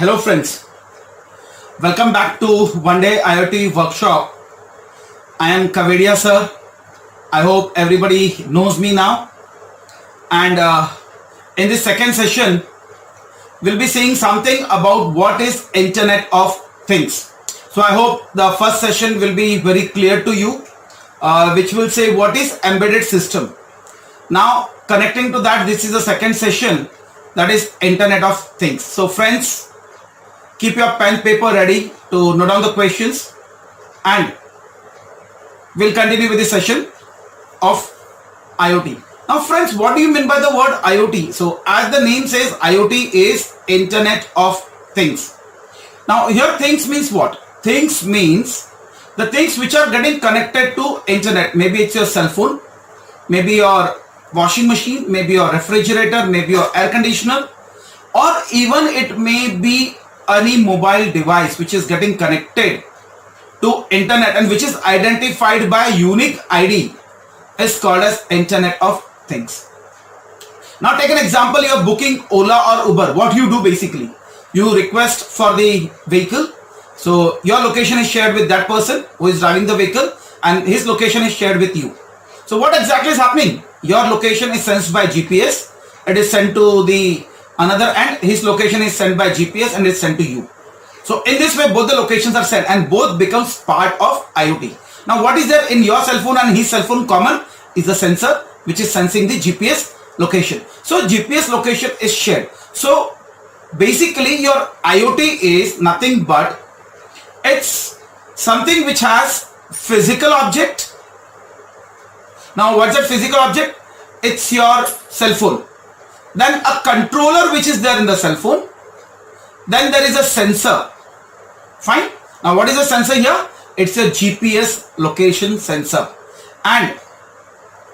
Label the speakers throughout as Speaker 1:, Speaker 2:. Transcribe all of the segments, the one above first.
Speaker 1: Hello friends, welcome back to One Day IoT workshop. I am Kavedia sir. I hope everybody knows me now, and in this second session we'll be seeing something about what is Internet of Things. So I hope the first session will be very clear to you, which will say what is embedded system. Now connecting to that, this is the second session, that is Internet of Things. So friends, keep your pen paper ready to note down the questions, and we'll continue with the session of IoT. Now friends, what do you mean by the word IoT? So as the name says, IoT is Internet of Things. Now here things means what? Things means the things which are getting connected to internet. Maybe it's your cell phone, maybe your washing machine, maybe your refrigerator, maybe your air conditioner, or even it may be any mobile device which is getting connected to internet and which is identified by a unique ID is called as Internet of Things. Now take an example, you are booking Ola or Uber. What you do basically, you request for the vehicle. So your location is shared with that person who is driving the vehicle, and his location is shared with you. So what exactly is happening? Your location is sensed by GPS. It is sent to the another end. His location is sent by GPS and is sent to you. So in this way both the locations are sent and both becomes part of IoT. Now what is there in your cell phone and his cell phone common is the sensor which is sensing the GPS location. So GPS location is shared. So basically your IoT is nothing but it's something which has physical object. Now what's that physical object? It's your cell phone. Then a controller which is there in the cell phone. Then there is a sensor. Fine. Now what is the sensor here? It's a GPS location sensor. And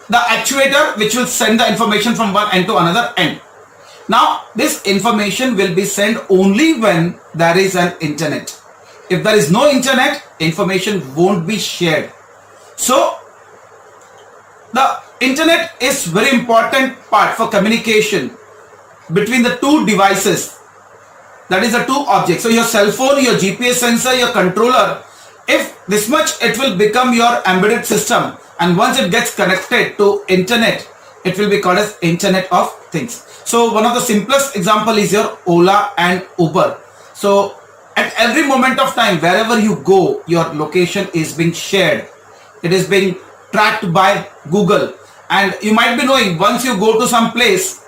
Speaker 1: the actuator which will send the information from one end to another end. Now this information will be sent only when there is an internet. If there is no internet, information won't be shared. So the internet is very important part for communication between the two devices, that is the two objects. So your cell phone, your GPS sensor, your controller, if this much it will become your embedded system, and once it gets connected to internet, it will be called as Internet of Things. So one of the simplest example is your Ola and Uber. So at every moment of time, wherever you go, your location is being shared. It is being tracked by Google, and you might be knowing, once you go to some place,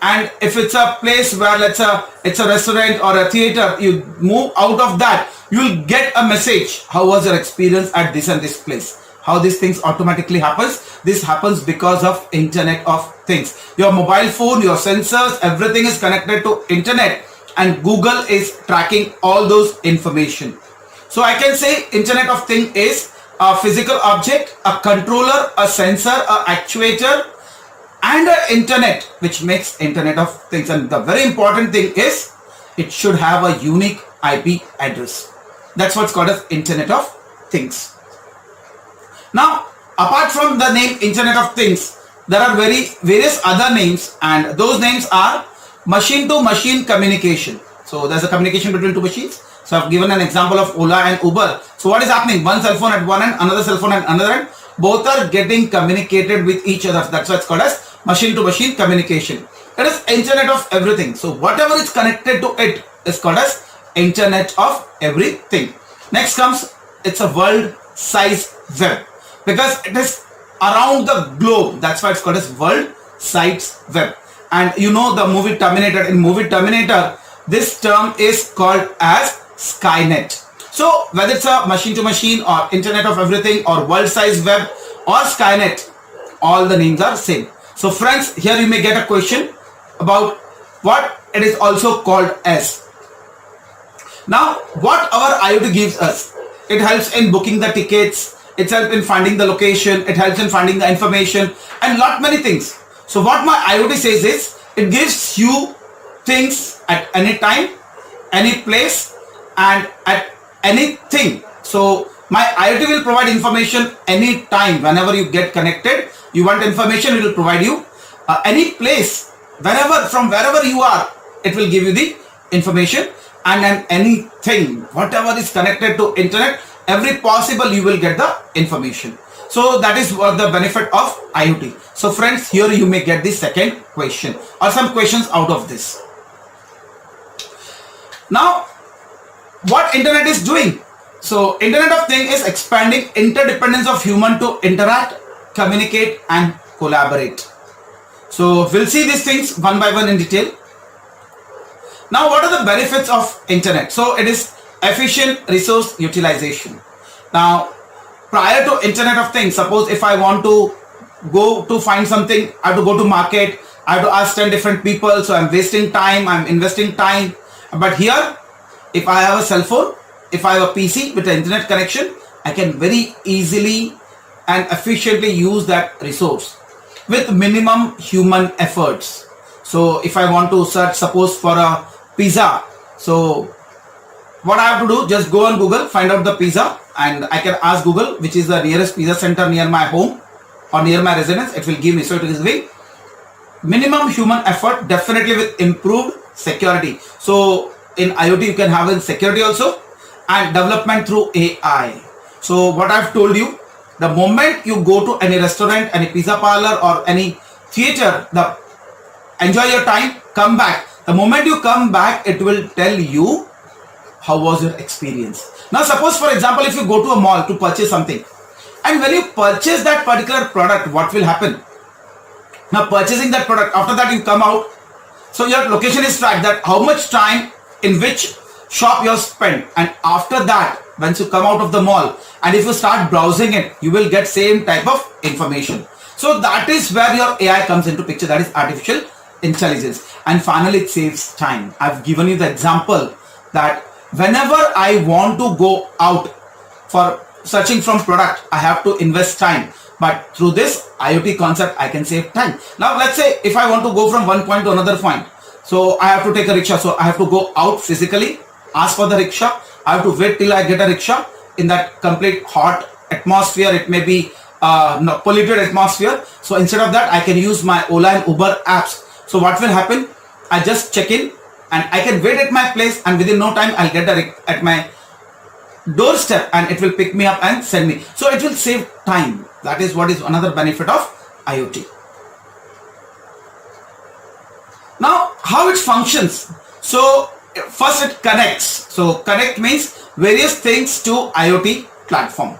Speaker 1: and if it's a place where it's a restaurant or a theater, you move out of that, you will get a message, how was your experience at this and this place. How these things automatically happens? This happens because of Internet of Things. Your mobile phone, your sensors, everything is connected to internet, and Google is tracking all those information. So I can say Internet of Things is a physical object, a controller, a sensor, a actuator, and an internet, which makes Internet of Things. And the very important thing is it should have a unique IP address. That's what's called as Internet of Things. Now apart from the name Internet of Things, there are various other names, and those names are machine to machine communication. So there's a communication between two machines. So I've given an example of Ola and Uber. So what is happening? One cell phone at one end, another cell phone at another end. Both are getting communicated with each other. That's why it's called as machine to machine communication. It is Internet of everything. So whatever is connected to it is called as Internet of everything. Next comes, it's a world size web, because it is around the globe. That's why it's called as world size web. And you know the movie Terminator. In movie Terminator, this term is called as Skynet. So whether it's a machine to machine or Internet of everything or world size web or Skynet, all the names are same. So friends, here you may get a question about what it is also called as. Now what our IoT gives us, it helps in booking the tickets, it helps in finding the location, it helps in finding the information, and lot many things. So what my IoT says is, it gives you things at any time, any place, and at anything. So my IoT will provide information any time. Whenever you get connected, you want information, it will provide you. Any place, wherever, from wherever you are, it will give you the information. and then anything, whatever is connected to internet, every possible you will get the information. So that is what the benefit of IoT. So friends, here you may get the second question or some questions out of this. Now, what internet is doing? So Internet of Things is expanding interdependence of human to interact, communicate and collaborate. So we'll see these things one by one in detail. Now, what are the benefits of internet? So it is efficient resource utilization. Now, prior to Internet of Things, suppose if I want to go to find something, I have to go to market, I have to ask 10 different people, so I'm wasting time, I'm investing time. But here, if I have a cell phone, if I have a PC with an internet connection, I can very easily and efficiently use that resource with minimum human efforts. So if I want to search, suppose for a pizza, so what I have to do, just go on Google, find out the pizza, and I can ask Google which is the nearest pizza center near my home or near my residence. It will give me. So it is giving minimum human effort, definitely with improved security. So in IoT you can have in security also, and development through AI. So what I've told you, the moment you go to any restaurant, any pizza parlor or any theater, enjoy your time, come back. The moment you come back, it will tell you how was your experience. Now suppose for example, if you go to a mall to purchase something, and when you purchase that particular product, what will happen? Now purchasing that product, after that you come out, so your location is tracked, that how much time in which shop you have spent, and after that once you come out of the mall and if you start browsing it, you will get same type of information. So that is where your AI comes into picture, that is artificial intelligence. And finally, it saves time. I've given you the example that whenever I want to go out for searching from product, I have to invest time, but through this IoT concept I can save time. Now let's say if I want to go from one point to another point, so I have to take a rickshaw, so I have to go out physically, ask for the rickshaw, I have to wait till I get a rickshaw in that complete hot atmosphere, it may be polluted atmosphere. So instead of that, I can use my Ola and Uber apps. So what will happen? I just check in and I can wait at my place, and within no time I'll get at my doorstep and it will pick me up and send me. So it will save time. That is what is another benefit of IoT. Now how it functions? So first it connects. So connect means various things to IoT platform.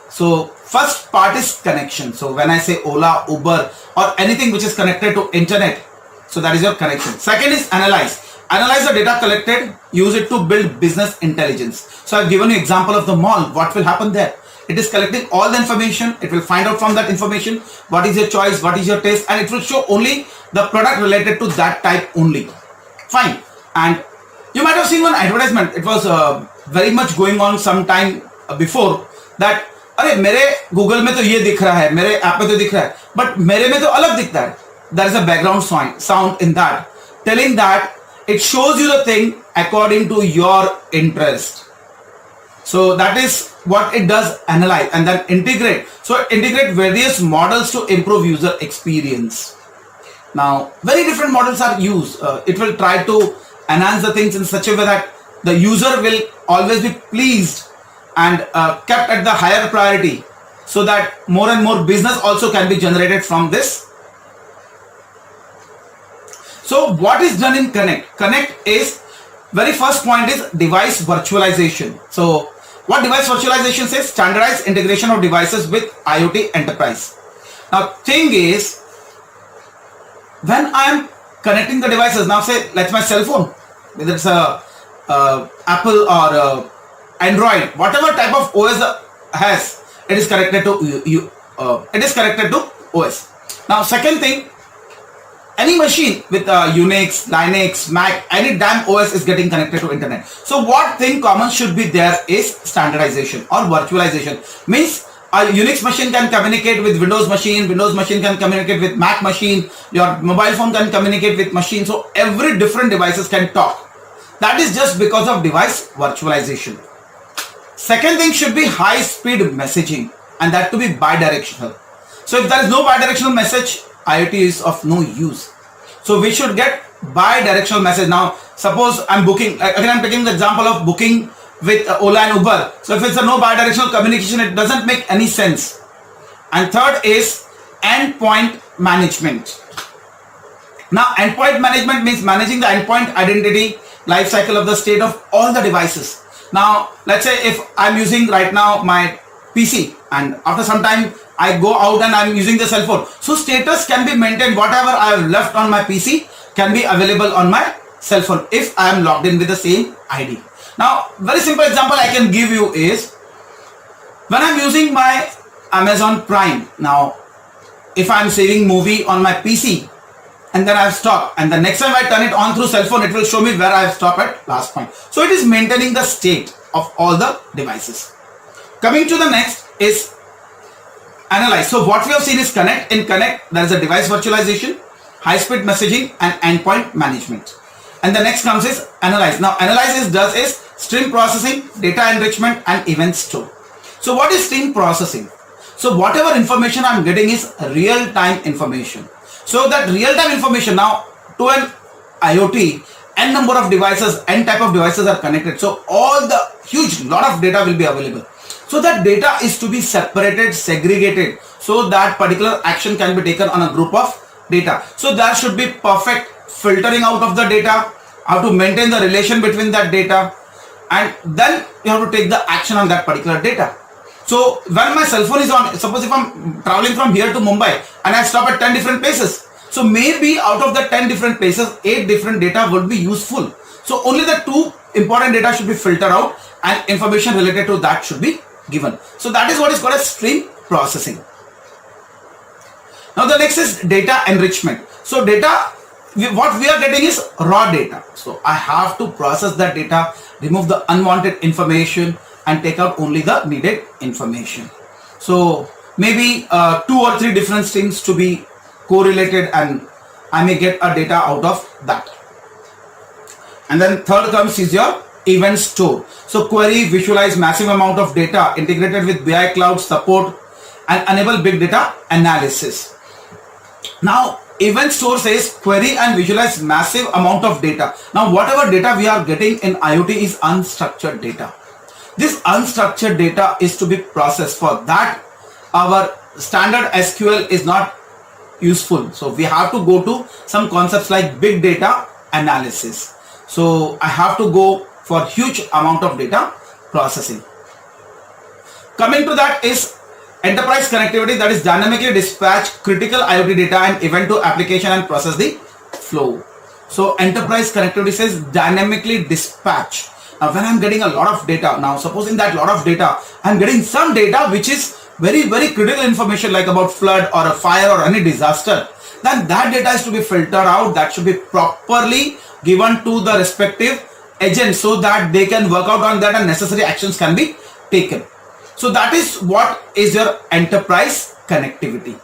Speaker 1: So first part is connection. So when I say Ola, Uber or anything which is connected to internet, so that is your connection. Second is analyze. Analyze the data collected, use it to build business intelligence. So I've given you example of the mall. What will happen there? It is collecting all the information. It will find out from that information what is your choice, what is your taste, and it will show only the product related to that type only. Fine. And you might have seen one advertisement. It was very much going on some time before that. अरे मेरे Google में तो ये दिख रहा है, मेरे app में तो दिख रहा है, बट मेरे में तो अलग दिखता है. There is a background sound in that, telling that it shows you the thing according to your interest. So that is what it does, analyze and then integrate. So integrate various models to improve user experience. Now very different models are used. It will try to enhance the things in such a way that the user will always be pleased and kept at the higher priority, so that more and more business also can be generated from this. So what is done in Connect? Connect is, very first point is device virtualization. So what device virtualization says? Standardized integration of devices with IoT enterprise. Now thing is, when I am connecting the devices, now say let's my cell phone, whether it's a Apple or Android, whatever type of OS has, it is connected to it is connected to OS. Now second thing, any machine with Unix, Linux, Mac, any damn OS is getting connected to internet. So what thing common should be there is standardization or virtualization. Means a Unix machine can communicate with Windows machine can communicate with Mac machine, your mobile phone can communicate with machine. So every different devices can talk. That is just because of device virtualization. Second thing should be high speed messaging, and that to be bidirectional. So if there is no bidirectional message, IoT is of no use. So we should get bidirectional message. Now suppose I'm booking, again I'm taking the example of booking with Ola and Uber. So if it's a no bidirectional communication, it doesn't make any sense. And third is endpoint management. Now endpoint management means managing the endpoint identity life cycle of the state of all the devices. Now let's say if I'm using right now my PC and after some time I go out and I'm using the cell phone, so status can be maintained. Whatever I have left on my PC can be available on my cell phone if I am logged in with the same ID. Now very simple example I can give you is when I'm using my Amazon Prime. Now if I'm saving movie on my PC and then I've stopped, and the next time I turn it on through cell phone, it will show me where I've stopped at last point. So it is maintaining the state of all the devices. Coming to the next is analyze. So what we have seen is connect. In connect there is a device virtualization, high speed messaging and endpoint management. And the next comes is analyze. Now analyze does is stream processing, data enrichment and event store. So what is stream processing? So whatever information I'm getting is real time information. So that real time information, now to an IoT, n number of devices, n type of devices are connected. So all the huge lot of data will be available. So that data is to be separated, segregated, so that particular action can be taken on a group of data. So there should be perfect filtering out of the data, how to maintain the relation between that data, and then you have to take the action on that particular data. So when my cell phone is on, suppose if I'm traveling from here to Mumbai and I stop at 10 different places, so maybe out of the 10 different places, 8 different data would be useful. So only the 2 important data should be filtered out and information related to that should be given. So that is what is called as stream processing. Now the next is data enrichment. So data, what we are getting is raw data. So I have to process that data, remove the unwanted information and take out only the needed information. So maybe 2 or 3 different streams to be correlated and I may get a data out of that. And then third comes is your event store. So query, visualize massive amount of data integrated with BI cloud support and enable big data analysis. Now event store says query and visualize massive amount of data. Now whatever data we are getting in IoT is unstructured data. This unstructured data is to be processed. For that our standard SQL is not useful. So we have to go to some concepts like big data analysis. So I have to go for huge amount of data processing. Coming to that is enterprise connectivity, that is dynamically dispatch critical IoT data and event to application and process the flow. So enterprise connectivity says dynamically dispatch. Now when I'm getting a lot of data, now supposing that lot of data, I'm getting some data which is very critical information like about flood or a fire or any disaster, then that data is to be filtered out. That should be properly given to the respective agent so that they can work out on that and necessary actions can be taken. So that is what is your enterprise connectivity.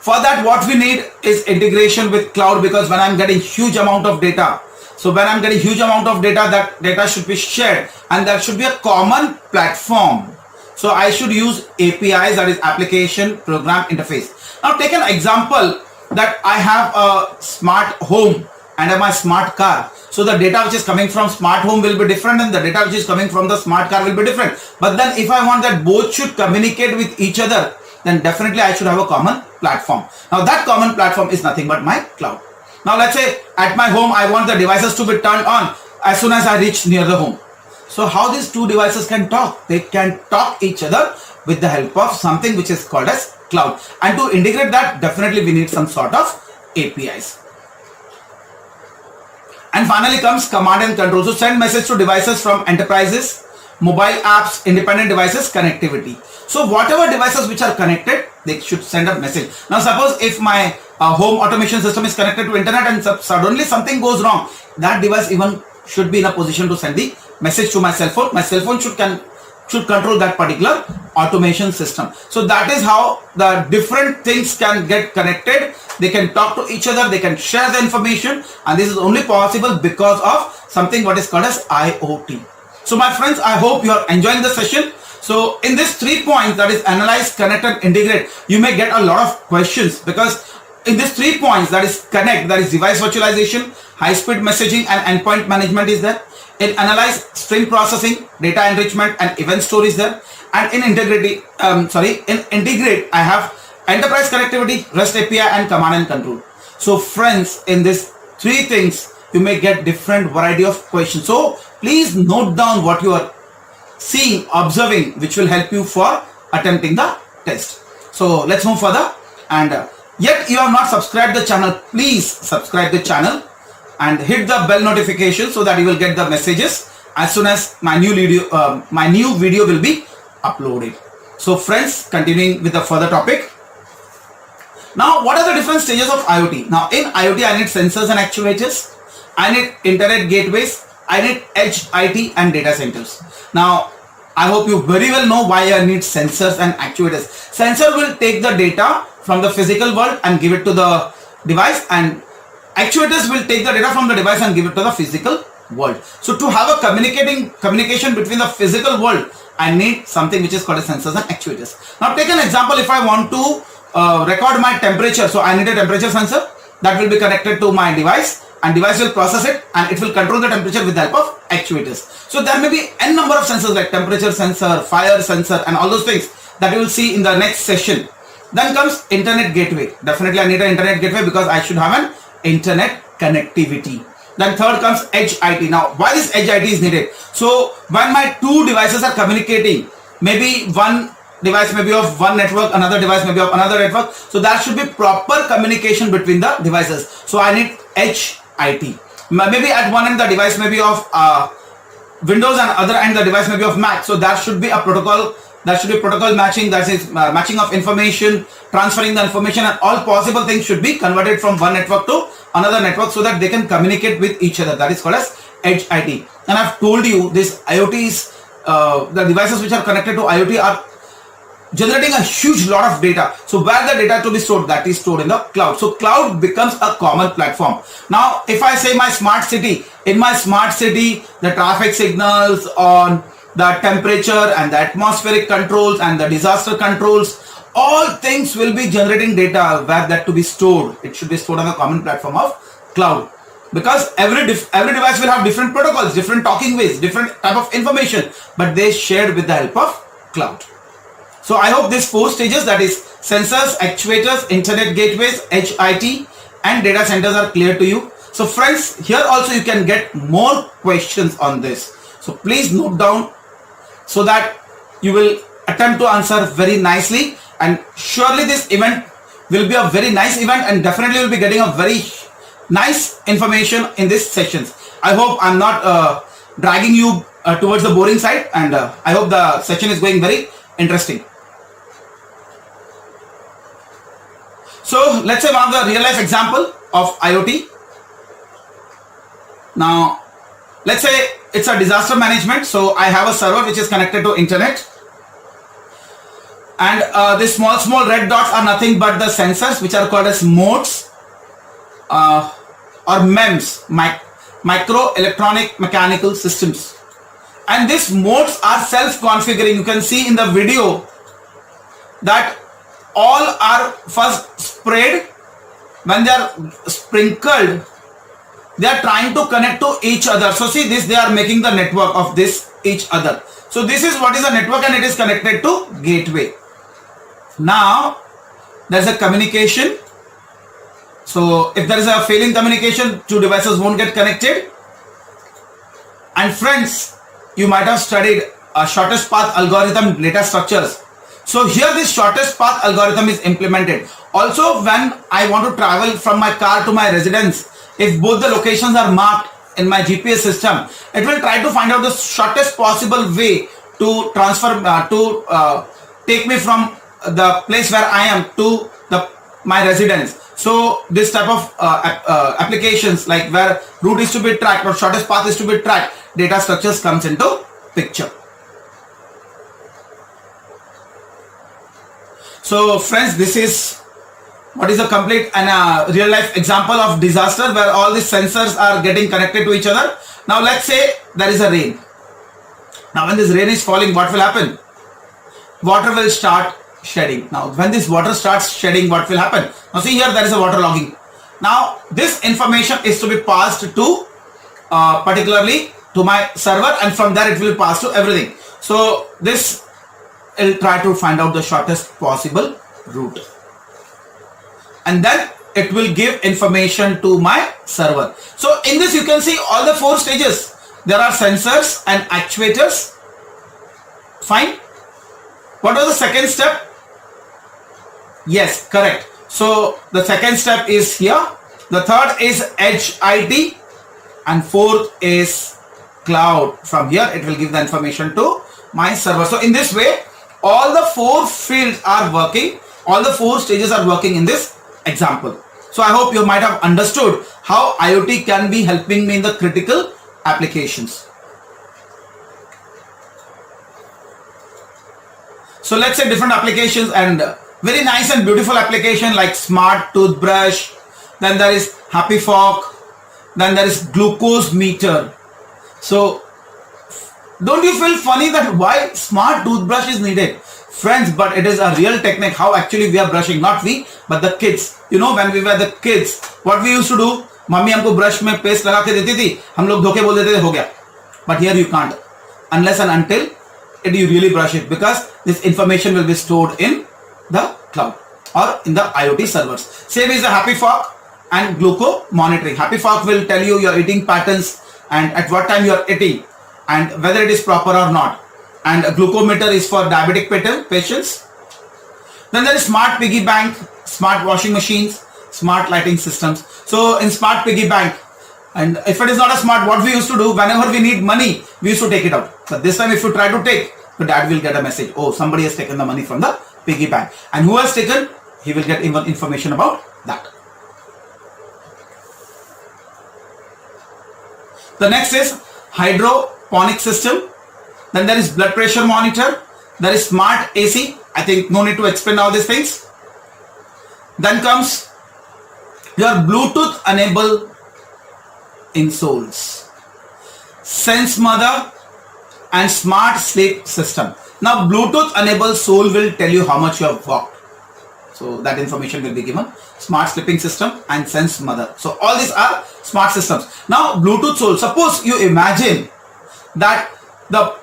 Speaker 1: For that what we need is integration with cloud, because when I'm getting huge amount of data, so when I'm getting huge amount of data, that data should be shared and there should be a common platform. So I should use APIs, that is application program interface. Now take an example that I have a smart home and my smart car. So the data which is coming from smart home will be different and the data which is coming from the smart car will be different. But then if I want that both should communicate with each other, then definitely I should have a common platform. Now that common platform is nothing but my cloud. Now let's say at my home I want the devices to be turned on as soon as I reach near the home. So how these 2 devices can talk? They can talk each other with the help of something which is called as cloud. And to integrate that, definitely we need some sort of APIs. And finally comes command and control. So send message to devices from enterprises, mobile apps, independent devices, connectivity. So whatever devices which are connected, they should send a message. Now suppose if my home automation system is connected to internet and suddenly something goes wrong, that device even should be in a position to send the message to my cell phone. My cell phone should control that particular automation system. So that is how the different things can get connected. They can talk to each other, they can share the information, and this is only possible because of something what is called as IoT. So my friends, I hope you are enjoying the session. So in these 3 points, that is analyze, connect and integrate, you may get a lot of questions because in these 3 points, that is connect, that is device virtualization, high speed messaging and endpoint management is there. In analyze, stream processing, data enrichment and event store is there. And in integrity, in integrate, I have enterprise connectivity, REST API and command and control. So friends, in these 3 things, you may get different variety of questions. So please note down what you are seeing, observing, which will help you for attempting the test. So let's move further. And yet you have not subscribed the channel, please subscribe the channel and hit the bell notification so that you will get the messages as soon as my new video will be uploaded. So friends, continuing with the further topic. Now, what are the different stages of IoT? Now, in IoT, I need sensors and actuators. I need internet gateways. I need edge IT and data centers. Now, I hope you very well know why I need sensors and actuators. Sensor will take the data from the physical world and give it to the device, and actuators will take the data from the device and give it to the physical world. So to have a communication between the physical world, I need something which is called as sensors and actuators. Now take an example. If I want to record my temperature, so I need a temperature sensor that will be connected to my device, and device will process it and it will control the temperature with the help of actuators. So there may be n number of sensors like temperature sensor, fire sensor and all those things that you will see in the next session. Then comes internet gateway. Definitely I need an internet gateway because I should have an internet connectivity. Then third comes edge IT. Now why this edge IT is needed? So when my 2 devices are communicating, maybe one device may be of one network, another device may be of another network. So there should be proper communication between the devices. So I need edge IT. Maybe at one end the device may be of Windows and other end the device may be of Mac. So there should be a protocol. There should be protocol matching, that is matching of information, transferring the information, and all possible things should be converted from one network to another network so that they can communicate with each other. That is called as edge IT. And I've told you this IoT is, the devices which are connected to IoT are generating a huge lot of data. So where the data to be stored, that is stored in the cloud. So cloud becomes a common platform. Now if I say my smart city, in my smart city, the traffic signals on the temperature and the atmospheric controls and the disaster controls, all things will be generating data where that to be stored. It should be stored on the common platform of cloud, because every device will have different protocols, different talking ways, different type of information, but they shared with the help of cloud. So I hope these 4 stages, that is sensors, actuators, internet gateways, edge IT and data centers are clear to you. So friends, here also you can get more questions on this. So please note down so that you will attempt to answer very nicely, and surely this event will be a very nice event and definitely will be getting a very nice information in these sessions. I hope I'm not dragging you towards the boring side, and I hope the session is going very interesting. So let's say one of the real life example of IoT. Now let's say it's a disaster management. So I have a server which is connected to internet, and these small red dots are nothing but the sensors which are called as modes or MEMS, micro electronic mechanical systems, and these modes are self-configuring. You can see in the video that all are first sprayed. When they are sprinkled, they are trying to connect to each other. So see this, they are making the network of this each other. So this is what is a network, and it is connected to gateway. Now there's a communication. So if there is a failing communication, 2 devices won't get connected. And friends, you might have studied a shortest path algorithm, data structures. So here this shortest path algorithm is implemented. Also when I want to travel from my car to my residence, if both the locations are marked in my GPS system, it will try to find out the shortest possible way to transfer, take me from the place where I am to my residence. So this type of applications, like where route is to be tracked or shortest path is to be tracked, data structures comes into picture. So friends, this is what is a complete and real life example of disaster where all these sensors are getting connected to each other. Now let's say there is a rain. Now when this rain is falling, what will happen? Water will start shedding. Now when this water starts shedding, what will happen? Now see here, there is a water logging. Now this information is to be passed to particularly to my server, and from there it will pass to everything. So this will try to find out the shortest possible route, and then it will give information to my server. So in this you can see all the 4 stages. There are sensors and actuators. Fine. What was the second step? Yes, correct. So the second step is here. The third is edge IT, and fourth is cloud. From here it will give the information to my server. So in this way all the 4 fields are working, all the 4 stages are working in this example. So I hope you might have understood how IoT can be helping me in the critical applications. So let's say different applications, and very nice and beautiful application like smart toothbrush, then there is Happy Fork, then there is glucose meter. So don't you feel funny that why smart toothbrush is needed? Friends, but it is a real technique how actually we are brushing, not we but the kids. You know, when we were the kids, what we used to do, mummy हमको brush में paste लगा के देती थी, हम लोग धोखे बोल देते थे, हो गया. But here you can't, unless and until you really brush it, because this information will be stored in the cloud or in the IoT servers. Same is the Happy Fork and glucose monitoring. Happy Fork will tell you your eating patterns and at what time you are eating and whether it is proper or not. And a glucometer is for diabetic patients. Then there is smart piggy bank, smart washing machines, smart lighting systems. So in smart piggy bank, and if it is not a smart, what we used to do, whenever we need money, we used to take it out. But this time if you try to take, the dad will get a message, oh, somebody has taken the money from the piggy bank. And who has taken, he will get even information about that. The next is hydroponic system. Then there is blood pressure monitor. There is smart AC. I think no need to explain all these things. Then comes your Bluetooth enable insoles, sense mother and smart sleep system. Now Bluetooth enable sole will tell you how much you have walked. So that information will be given. Smart sleeping system and sense mother. So all these are smart systems. Now Bluetooth sole, suppose you imagine that the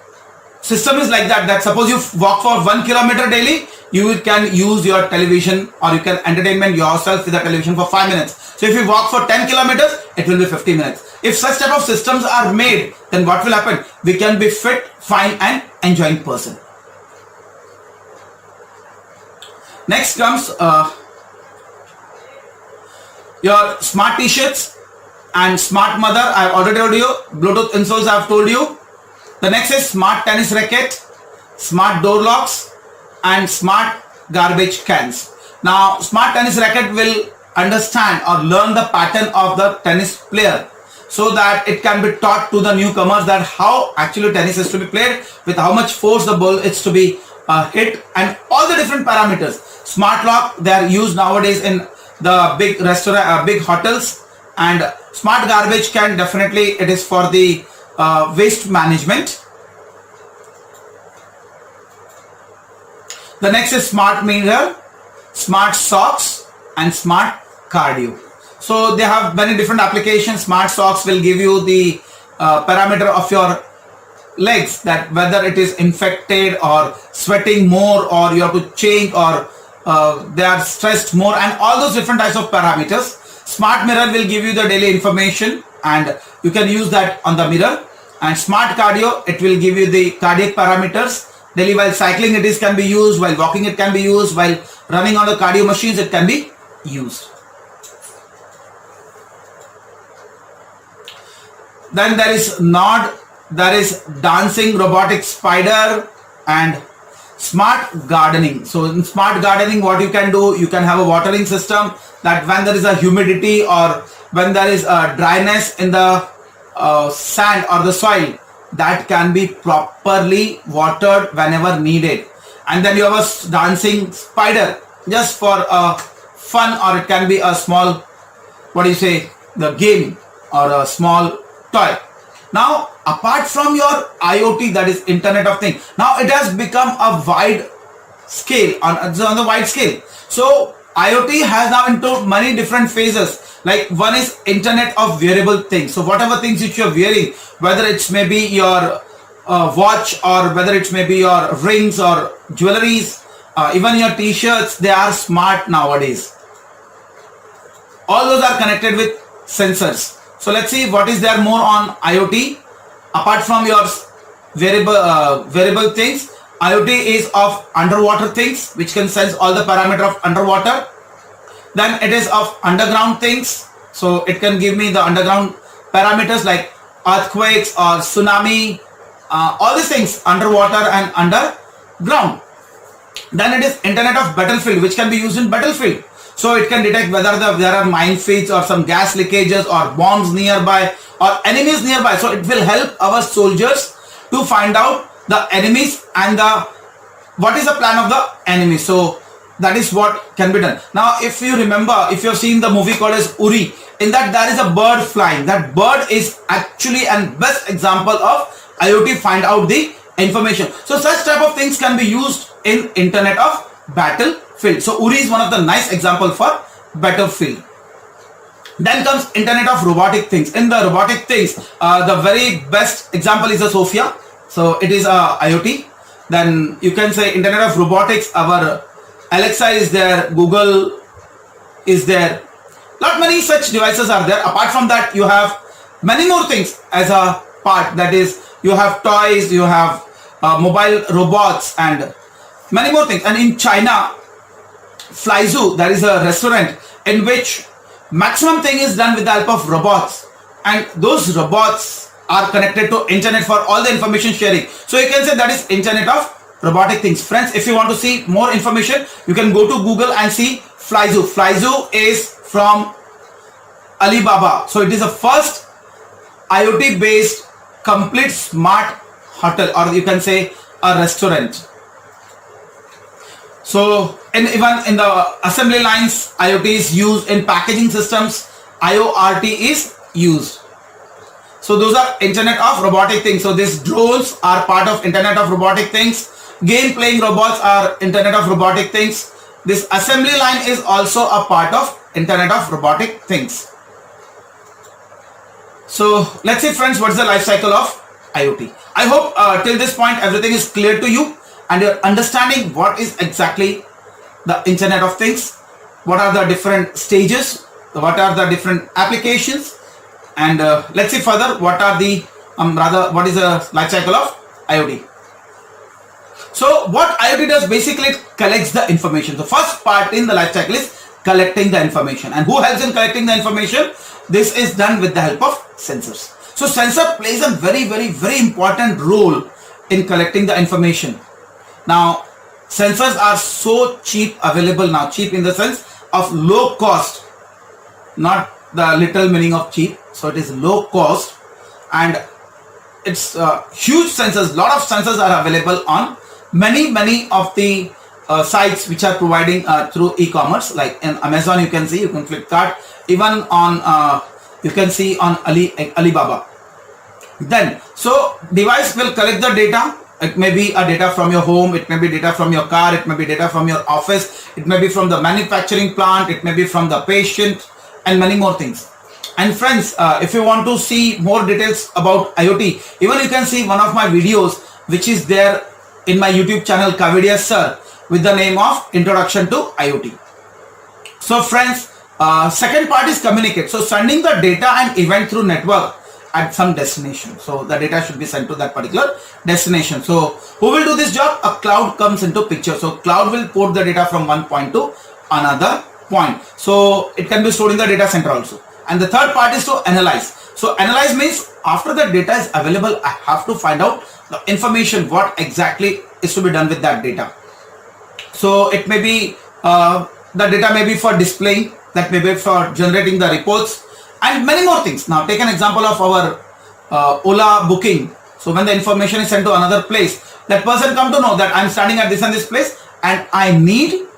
Speaker 1: system is like that suppose you walk for 1 kilometer daily, you can use your television or you can entertainment yourself with the television for 5 minutes. So if you walk for 10 kilometers, it will be 50 minutes. If such type of systems are made, then what will happen? We can be fit, fine and enjoying person. Next comes your smart t-shirts and smart mother. I have already told you. Bluetooth insoles I have told you. The next is smart tennis racket, smart door locks and smart garbage cans. Now smart tennis racket will understand or learn the pattern of the tennis player, so that it can be taught to the newcomers that how actually tennis is to be played, with how much force the ball is to be hit and all the different parameters. Smart lock, they are used nowadays in the big restaurant, big hotels. And smart garbage can, definitely it is for the waste management. The next is smart mirror, smart socks and smart cardio. So they have many different applications. Smart socks will give you the parameter of your legs, that whether it is infected or sweating more, or you have to change, or they are stressed more, and all those different types of parameters. Smart mirror will give you the daily information and you can use that on the mirror. And smart cardio, it will give you the cardiac parameters. Daily while cycling it is can be used, while walking it can be used, while running on the cardio machines it can be used. Then there is nod, there is dancing robotic spider and smart gardening. So in smart gardening, what you can do, you can have a watering system that when there is a humidity or when there is a dryness in the sand or the soil, that can be properly watered whenever needed. And then you have a dancing spider just for fun, or it can be a small, what do you say, the game or a small toy. Now apart from your IoT, that is Internet of Things, now it has become a wide scale, on the wide scale. So IoT has now into many different phases. Like one is Internet of Wearable Things. So whatever things which you're wearing, whether it's maybe your watch, or whether it's maybe your rings or jewelries, even your t-shirts, they are smart nowadays. All those are connected with sensors. So let's see what is there more on IoT. Apart from your wearable things, IoT is of underwater things, which can sense all the parameter of underwater. Then it is of underground things, so it can give me the underground parameters like earthquakes or tsunami, all these things underwater and underground. Then it is Internet of Battlefield, which can be used in battlefield. So it can detect whether there are minefields or some gas leakages or bombs nearby or enemies nearby. So it will help our soldiers to find out the enemies and what is the plan of the enemy. So that is what can be done. Now if you remember, if you have seen the movie called as Uri, in that there is a bird flying. That bird is actually an best example of IoT find out the information. So such type of things can be used in Internet of Battlefield. So Uri is one of the nice example for battlefield. Then comes Internet of Robotic Things. In the robotic things, the very best example is the Sophia. So it is a IoT. Then you can say Internet of Robotics, our Alexa is there, Google is there. Not many such devices are there. Apart from that, you have many more things as a part. That is, you have toys, you have mobile robots and many more things. And in China, Flyzoo, there is a restaurant in which maximum thing is done with the help of robots, and those robots are connected to internet for all the information sharing. So you can say that is Internet of Robotic Things. Friends, if you want to see more information, you can go to Google and see Flyzoo. Flyzoo is from Alibaba. So it is the first IoT based complete smart hotel, or you can say a restaurant. So even in the assembly lines, IoT is used. In packaging systems, IoRT is used. So those are Internet of Robotic Things. So these drones are part of Internet of Robotic Things. Game playing robots are Internet of Robotic Things. This assembly line is also a part of Internet of Robotic Things. So let's see, friends, what's the life cycle of IoT. I hope till this point everything is clear to you and you're understanding what is exactly the Internet of Things, what are the different stages, what are the different applications, and let's see further what are the what is the life cycle of IoT. So what IoT does, basically it collects the information. The first part in the life cycle is collecting the information. And who helps in collecting the information? This is done with the help of sensors. So sensor plays a very important role in collecting the information. Now sensors are so cheap available now, cheap in the sense of low cost, not the literal meaning of cheap. So it is low cost, and it's huge sensors. Lot of sensors are available on many of the sites which are providing through e-commerce, like in Amazon. You can see, you can Flipkart, even on you can see on Alibaba. Then so device will collect the data. It may be a data from your home, it may be data from your car, it may be data from your office, it may be from the manufacturing plant, it may be from the patient, and many more things. And friends, if you want to see more details about IoT, even you can see one of my videos which is there in my YouTube channel Kavedia sir, with the name of Introduction to IoT. So friends, second part is communicate. So sending the data and event through network at some destination. So the data should be sent to that particular destination. So who will do this job? A cloud comes into picture. So cloud will port the data from one point to another point. So it can be stored in the data center also. And the third part is to analyze. So analyze means after the data is available, I have to find out the information, what exactly is to be done with that data. So it may be the data may be for displaying, that may be for generating the reports, and many more things. Now take an example of our Ola booking. So when the information is sent to another place, that person come to know that I'm standing at this and this place and I need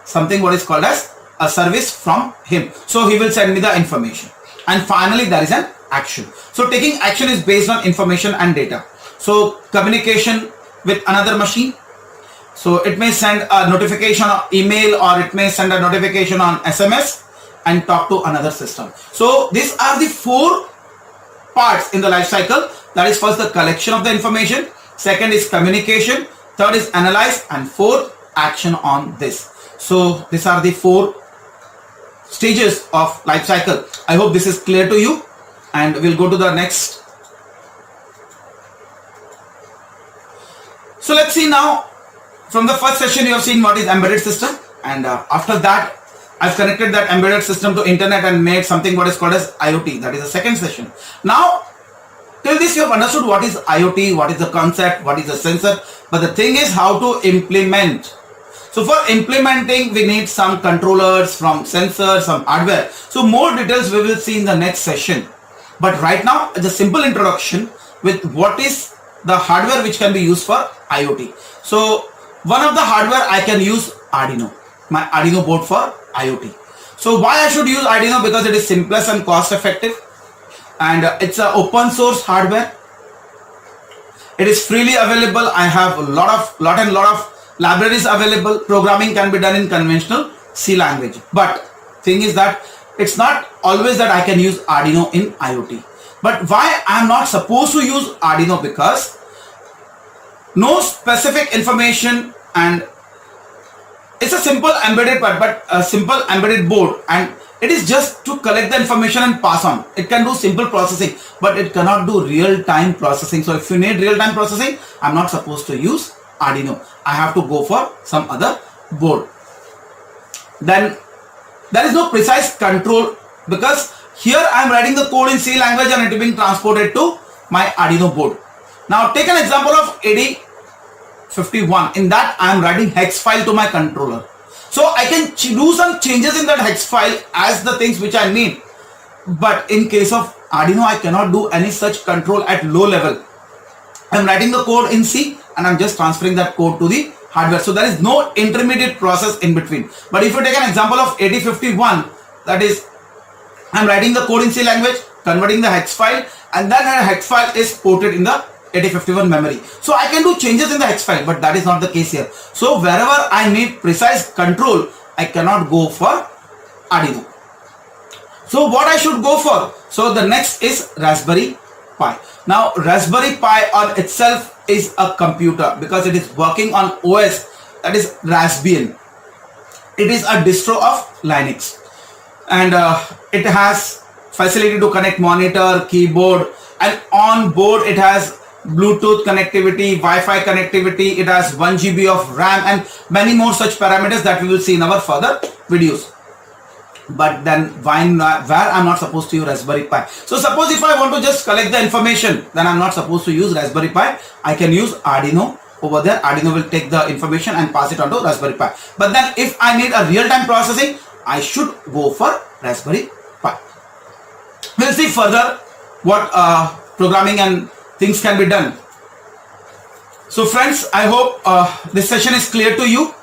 Speaker 1: something what is called as a service from him. So he will send me the information. And finally there is an action. So taking action is based on information and data. So communication with another machine, So it may send a notification on email, or it may send a notification on SMS and talk to another system. So these are the 4 parts in the life cycle. That is, first the collection of the information, second is communication, third is analyze, and fourth action on this. So these are the 4 stages of life cycle. I hope this is clear to you, and we'll go to the next. So let's see now. From the first session you have seen what is embedded system, and after that I've connected that embedded system to internet and made something what is called as IoT. That is the second session. Now till this you have understood what is IoT, what is the concept, what is the sensor, but the thing is how to implement. So for implementing we need some controllers, from sensors, some hardware. So more details we will see in the next session, but right now it's a simple introduction with what is the hardware which can be used for IoT. So one of the hardware I can use Arduino, my Arduino board for IoT. So why I should use Arduino? Because it is simplest and cost effective, and it's an open source hardware. It is freely available. I have a lot of libraries available. Programming can be done in conventional C language, but thing is that it's not always that I can use Arduino in IoT. But why I am not supposed to use Arduino? Because no specific information, and it's a simple embedded part, but a simple embedded board, and it is just to collect the information and pass on. It can do simple processing, but it cannot do real-time processing. So if you need real-time processing, I'm not supposed to use Arduino. I have to go for some other board. Then there is no precise control, because here I am writing the code in C language and it is being transported to my Arduino board. Now take an example of 8051. In that I am writing hex file to my controller. So I can do some changes in that hex file as the things which I need. But in case of Arduino, I cannot do any such control at low level. I am writing the code in C and I am just transferring that code to the hardware. So there is no intermediate process in between. But if you take an example of 8051, that is, I am writing the code in C language, converting the hex file, and then a hex file is ported in the 8051 memory. So I can do changes in the hex file, but that is not the case here. So wherever I need precise control, I cannot go for Arduino. So what I should go for? So the next is Raspberry Pi. Now Raspberry Pi on itself is a computer because it is working on OS, that is Raspbian. It is a distro of Linux, and it has facility to connect monitor, keyboard, and on board it has Bluetooth connectivity, Wi-Fi connectivity, it has 1 GB of RAM and many more such parameters that we will see in our further videos. But then where I'm not supposed to use Raspberry Pi? So suppose if I want to just collect the information, then I'm not supposed to use Raspberry Pi. I can use Arduino over there. Arduino will take the information and pass it on to Raspberry Pi. But then if I need a real-time processing, I should go for Raspberry Pi. We'll see further what programming and things can be done. So friends, I hope this session is clear to you.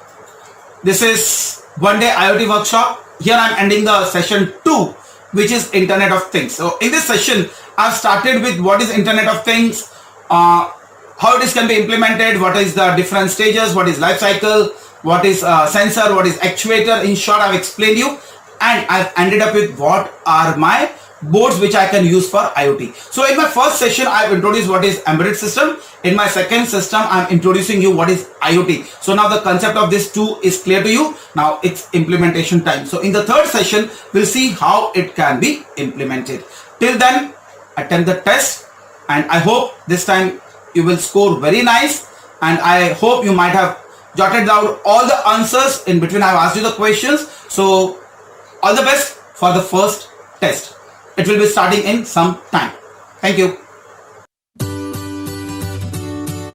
Speaker 1: This is one day IoT workshop. Here I am ending the session 2, which is Internet of Things. So in this session, I've started with what is Internet of Things, how it can be implemented, what is the different stages, what is life cycle, what is sensor, what is actuator. In short, I've explained you, and I've ended up with what are my boards which I can use for IoT. So in my first session, I've introduced what is embedded system. In my second system, I'm introducing you what is IoT. So now the concept of this 2 is clear to you. Now it's implementation time. So in the third session, we'll see how it can be implemented. Till then, attempt the test, and I hope this time you will score very nice, and I hope you might have jotted down all the answers in between. I've asked you the questions. So all the best for the first test. It will be starting in some time. Thank you.